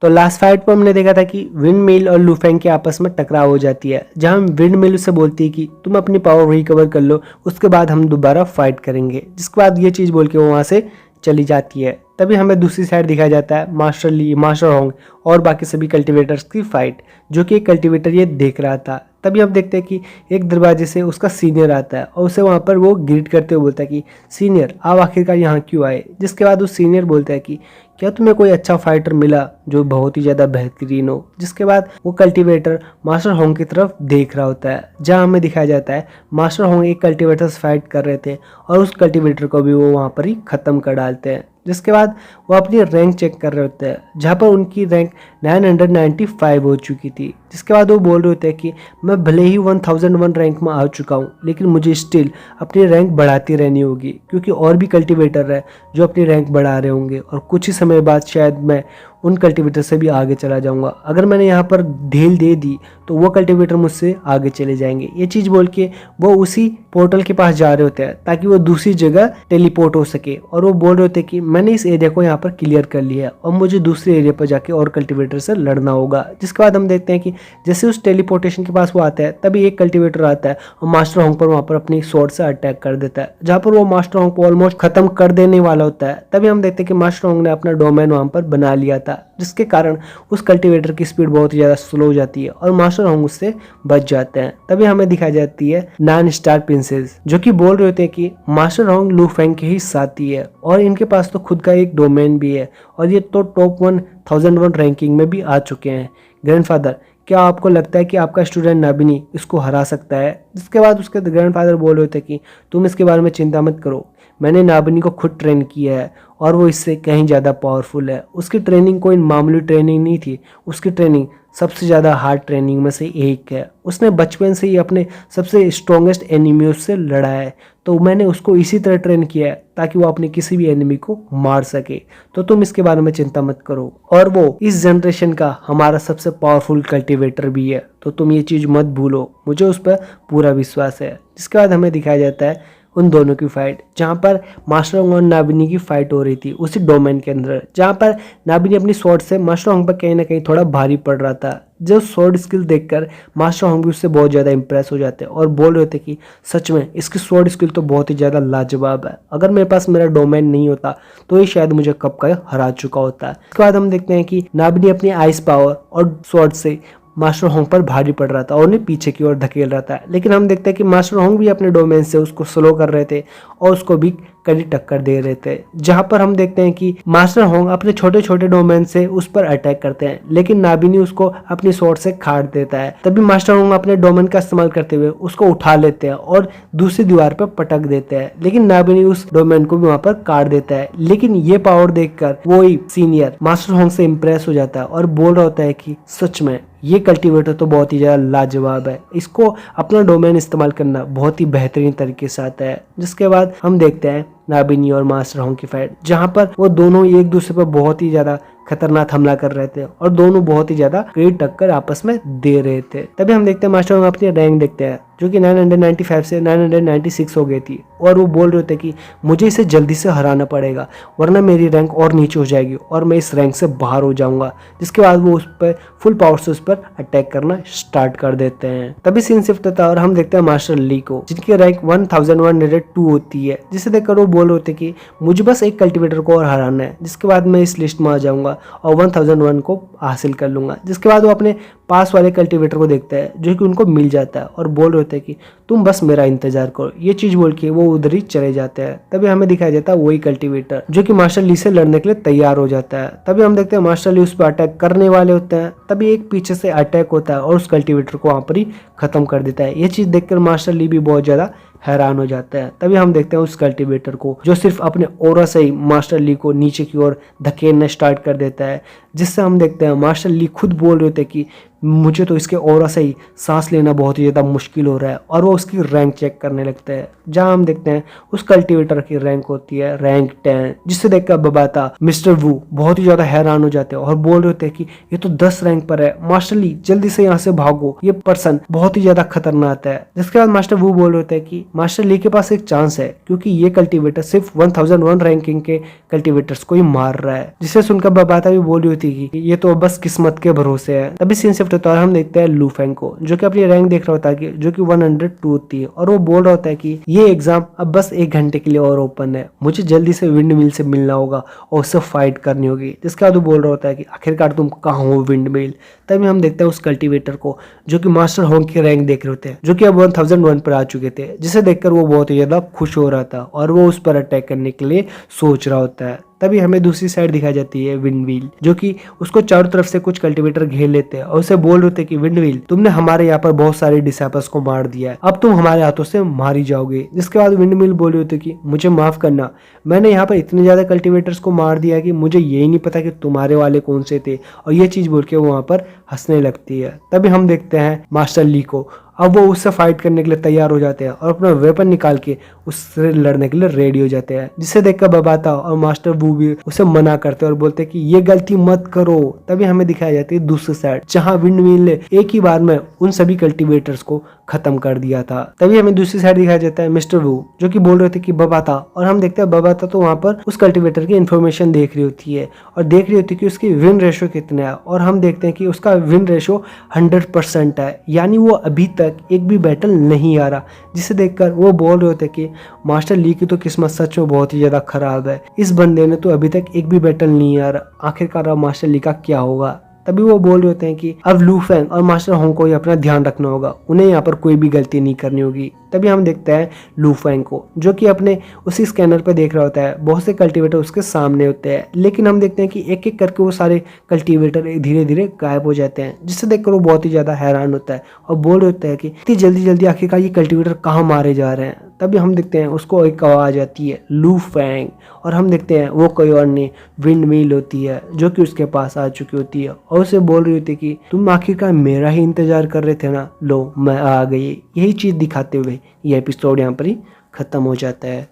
तो last fight में हमने देखा था कि विंड मिल और लू फेंग के आपस में टकराव हो जाती है, जहां विंड मिल उससे बोलती है कि तुम अपनी पावर रिकवर कर लो, उसके बाद हम दोबारा फाइट करेंगे। जिसके बाद ये चीज़ बोल के वो वहाँ से चली जाती है। तभी हमें दूसरी साइड दिखाया जाता है मास्टर ली, मास्टर होंग और बाकी सभी कल्टिवेटर्स की फाइट, जो कि एक कल्टिवेटर ये देख रहा था। तभी हम देखते हैं कि एक दरवाजे से उसका सीनियर आता है और उसे वहाँ पर वो ग्रीट करते हुए बोलता है कि सीनियर आप आखिरकार यहाँ क्यों आए। जिसके बाद उस सीनियर बोलता है कि क्या तुम्हें कोई अच्छा फाइटर मिला जो बहुत ही ज़्यादा बेहतरीन हो। जिसके बाद वो कल्टिवेटर मास्टर होंग की तरफ देख रहा होता है, जहाँ हमें दिखाया जाता है मास्टर होंग एक कल्टिवेटर से फाइट कर रहे थे और उस कल्टिवेटर को भी वो वहाँ पर ही ख़त्म कर डालते हैं। जिसके बाद वो अपनी रैंक चेक कर रहे होते हैं, जहाँ पर उनकी रैंक 995 हो चुकी थी। जिसके बाद वो बोल रहे होते हैं कि मैं भले ही 1001 रैंक में आ चुका हूँ, लेकिन मुझे स्टिल अपनी रैंक बढ़ाती रहनी होगी, क्योंकि और भी कल्टिवेटर है जो अपनी रैंक बढ़ा रहे होंगे और कुछ ही समय बाद शायद मैं उन कल्टिवेटर से भी आगे चला जाऊंगा। अगर मैंने यहाँ पर ढील दे दी तो वो कल्टिवेटर मुझसे आगे चले जाएंगे। ये चीज़ बोल के वो उसी पोर्टल के पास जा रहे होते हैं ताकि वो दूसरी जगह टेलीपोर्ट हो सके। और वो बोल रहे होते हैं कि मैंने इस एरिया को यहाँ पर क्लियर कर लिया है और मुझे दूसरे एरिया पर जाके और कल्टिवेटर से लड़ना होगा। जिसके बाद हम देखते हैं कि जैसे उस टेलीपोर्टेशन के पास वो आता है, तभी एक कल्टिवेटर आता है और मास्टर होंग पर वहाँ पर अपनी स्वॉर्ड से अटैक कर देता है, जहाँ पर वो मास्टर होंग को ऑलमोस्ट खत्म कर देने वाला होता है। तभी हम देखते हैं कि मास्टर होंग ने अपना डोमेन वहाँ पर बना लिया था, जिसके कारण उस कल्टिवेटर की स्पीड बहुत ही ज़्यादा स्लो हो जाती है और मास्टर होंग उससे बच जाते हैं। तभी हमें दिखाई जाती है 9 स्टार प्रिंसेस, जो कि बोल रहे होते हैं कि मास्टर होंग लू फेंग के ही साथी है और इनके पास तो खुद का एक डोमेन भी है और ये तो टॉप 1001 रैंकिंग में भी आ चुके हैं। ग्रैंडफादर, क्या आपको लगता है कि आपका स्टूडेंट नाबिनी इसको हरा सकता है? जिसके बाद उसके ग्रैंडफादर बोल रहे थे कि तुम इसके बारे में चिंता मत करो, मैंने नाबिनी को खुद ट्रेन किया है और वो इससे कहीं ज़्यादा पावरफुल है। उसकी ट्रेनिंग कोई मामूली ट्रेनिंग नहीं थी, उसकी ट्रेनिंग सबसे ज़्यादा हार्ड ट्रेनिंग में से एक है। उसने बचपन से ही अपने सबसे स्ट्रॉन्गेस्ट एनिमी से लड़ा है, तो मैंने उसको इसी तरह ट्रेन किया है ताकि वो अपने किसी भी एनिमी को मार सके। तो तुम इसके बारे में चिंता मत करो, और वो इस जनरेशन का हमारा सबसे पावरफुल कल्टिवेटर भी है, तो तुम ये चीज़ मत भूलो, मुझे उस पर पूरा विश्वास है। जिसके बाद हमें दिखाया जाता है उन दोनों की फाइट, जहाँ पर मास्टर होंग और नाबिनी की फाइट हो रही थी उसी डोमेन के अंदर, जहाँ पर नाबिनी अपनी स्वॉर्ड से मास्टर होंग पर कहीं ना कहीं थोड़ा भारी पड़ रहा था। जो स्वॉर्ड स्किल देखकर मास्टर होंग भी उससे बहुत ज़्यादा इंप्रेस हो जाते हैं और बोल रहे थे कि सच में इसकी स्वॉर्ड स्किल तो बहुत ही ज़्यादा लाजवाब है, अगर मेरे पास मेरा डोमेन नहीं होता तो ये शायद मुझे कब का हरा चुका होता। इसके बाद हम देखते हैं कि नाबिनी अपनी आइस पावर और स्वॉर्ड से मास्टर होंग पर भारी पड़ रहा था और उन्हें पीछे की ओर धकेल रहा था, लेकिन हम देखते हैं कि मास्टर होंग भी अपने डोमेन से उसको स्लो कर रहे थे और उसको भी कड़ी टक्कर दे रहे थे। जहां पर हम देखते हैं कि मास्टर होंग अपने छोटे छोटे डोमेन से उस पर अटैक करते हैं, लेकिन नाबिनी उसको अपनी स्वॉर्ड से काट देता है। तभी मास्टर होंग अपने डोमेन का इस्तेमाल करते हुए उसको उठा लेते हैं और दूसरी दीवार पर पटक देते हैं, लेकिन नाबिनी उस डोमेन को भी वहां पर काट देता है। लेकिन ये पावर देखकर वो ही सीनियर मास्टर होंग से इंप्रेस हो जाता है और बोल रहा होता है कि सच में ये कल्टिवेटर तो बहुत ही ज़्यादा लाजवाब है, इसको अपना डोमेन इस्तेमाल करना बहुत ही बेहतरीन तरीके से आता है। जिसके बाद हम देखते हैं नाबिनी और मास्टर होंग की फाइट, जहां पर वो दोनों एक दूसरे पर बहुत ही ज़्यादा खतरनाक हमला कर रहे थे और दोनों बहुत ही ज्यादा कड़ी टक्कर आपस में दे रहे थे। तभी हम देखते हैं मास्टर होंग अपनी रैंक देखते हैं, जो कि 995 से 996 हो गई थी और वो बोल रहे थे कि मुझे इसे जल्दी से हराना पड़ेगा वरना मेरी रैंक और नीचे हो जाएगी और मैं इस रैंक से बाहर हो जाऊंगा। जिसके बाद वो उस पर फुल पावर से उस पर अटैक करना स्टार्ट कर देते हैं। तभी सीन शिफ्ट होता है और हम देखते हैं मास्टर ली को, जिनकी रैंक 1102 होती है, जिसे देखकर वो बोल रहे थे कि मुझे बस एक कल्टिवेटर को और हराना है, जिसके बाद मैं इस लिस्ट में आ जाऊंगा और 1001 को हासिल कर लूंगा। जिसके बाद वो अपने पास वाले कल्टिवेटर को देखता है जो कि उनको मिल जाता है और बोल रहे थे कि तुम बस मेरा इंतजार करो। ये चीज बोल के वो उधर ही चले जाते हैं। तभी हमें दिखाया जाता है वही कल्टिवेटर जो कि मास्टर ली से लड़ने के लिए तैयार हो जाता है। तभी हम देखते हैं मास्टर ली उस पर अटैक करने वाले होते हैं, तभी एक पीछे से अटैक होता है और उस कल्टिवेटर को वहां पर ही खत्म कर देता है। ये चीज देखकर मास्टर ली भी बहुत ज्यादा हैरान हो जाता है। तभी हम देखते हैं उस कल्टिवेटर को जो सिर्फ अपने ओरा से ही मास्टर ली को नीचे की ओर धकेलना स्टार्ट कर देता है, जिससे हम देखते हैं मास्टर ली खुद बोल रहे थे कि मुझे तो इसके ऑरा से ही सांस लेना बहुत ही ज़्यादा मुश्किल हो रहा है। और वो उसकी रैंक चेक करने लगता है, जहां हम देखते हैं उस कल्टीवेटर की रैंक होती है रैंक 10, जिससे देखकर बबाता मिस्टर वू बहुत ही ज़्यादा हैरान हो जाते हैं और बोल रहे होते हैं कि ये तो 10 रैंक पर है, मास्टर ली जल्दी से यहाँ से भागो, ये पर्सन बहुत ही ज़्यादा खतरनाक है। जिसके बाद मास्टर वू बोल रहे होते हैं कि मास्टर ली के पास एक चांस है, क्योंकि ये कल्टीवेटर सिर्फ 1001 रैंकिंग के कल्टीवेटर्स को ही मार रहा है। जिसे सुनकर बबाता भी बोल रही होती कि ये तो बस किस्मत के भरोसे है। तभी सीन शिफ्ट होता है और हम देखते हैं लू फेंग को, जो कि अपनी रैंक देख रहा होता है जो कि 102 होती है, और वो बोल रहा होता है कि ये एग्जाम अब बस 1 घंटे के लिए और ओपन है, मुझे जल्दी से विंड मिल से मिलना होगा और उससे फाइट करनी होगी। जिसके बाद वो बोल रहा होता है कि आखिरकार तुम कहाँ हो विंड मिल। तभी हम देखते हैं उस कल्टीवेटर को, जो कि मास्टर होंग की रैंक देख रहे होते हैं, जो कि अब 1001 पर आ चुके थे, जिसे देखकर वो बहुत ही ज्यादा खुश हो रहा था और वो उस पर अटैक करने के लिए सोच रहा होता है। तभी हमें दूसरी साइड दिखाई जाती है विंडव्हील, जो कि उसको चारों तरफ से कुछ कल्टीवेटर घेर लेते हैं और उसे बोल रहे थे कि विंडव्हील, तुमने हमारे यहाँ पर बहुत सारे डिसाइपल्स को मार दिया है, अब तुम हमारे हाथों से मारी जाओगे। जिसके बाद विंडव्हील बोल रहे थे कि मुझे माफ करना, मैंने यहाँ पर इतने ज्यादा कल्टीवेटर्स को मार दिया कि मुझे यही नहीं पता कि तुम्हारे वाले कौन से थे, और ये चीज बोल के वो वहां पर हंसने लगती है। तभी हम देखते हैं मास्टर ली को, अब वो उससे फाइट करने के लिए तैयार हो जाते हैं और अपना वेपन निकाल के उससे लड़ने के लिए रेडी हो जाते हैं। जिसे देखकर बबाता और मास्टर वू भी उसे मना करते हैं और बोलते हैं कि ये गलती मत करो। तभी हमें दिखाई जाती है दूसरी साइड, जहां विंडमिल ने एक ही बार में उन सभी कल्टीवेटर्स को खत्म कर दिया था। तभी हमें दूसरी साइड दिखाई जाता है मिस्टर वू, जो कि बोल रहे थे कि बबाता, और हम देखते हैं बबाता तो वहां पर उस कल्टीवेटर की इन्फॉर्मेशन देख रही होती है और देख रही होती है कि उसकी विन रेशो कितना है, और हम देखते हैं कि उसका विन रेशो 100% है, यानी वो अभी तक एक भी बैटल नहीं आ रहा। जिसे देखकर वो बोल रहे होते कि मास्टर ली की तो किस्मत सच में बहुत ही ज्यादा खराब है, इस बंदे ने तो अभी तक एक भी बैटल नहीं आ रहा, आखिरकार अब मास्टर ली का क्या होगा। तभी वो बोल रहे होते हैं कि अब लू फेंग और मास्टर होंग को ही अपना ध्यान रखना होगा, उन्हें यहाँ पर कोई भी गलती नहीं करनी होगी। तभी हम देखते हैं लू फेंग को, जो कि अपने उसी स्कैनर पे देख रहा होता है, बहुत से कल्टीवेटर उसके सामने होते हैं, लेकिन हम देखते हैं कि एक एक करके वो सारे कल्टीवेटर धीरे धीरे गायब हो जाते हैं। जिससे देखकर वो बहुत ही ज्यादा हैरान होता है और बोल रहे होता है कि इतनी जल्दी जल्दी आखिरकार ये कल्टीवेटर कहाँ मारे जा रहे हैं। तभी हम देखते हैं उसको एक आवाज आती है लू फेंग, और हम देखते हैं वो कोई और नहीं विंड मिल होती है, जो कि उसके पास आ चुकी होती है और उसे बोल रही होती है कि तुम आखिरकार मेरा ही इंतजार कर रहे थे ना, लो मैं आ गई। यही चीज दिखाते हुए ये एपिसोड यहाँ पर ही खत्म हो जाता है।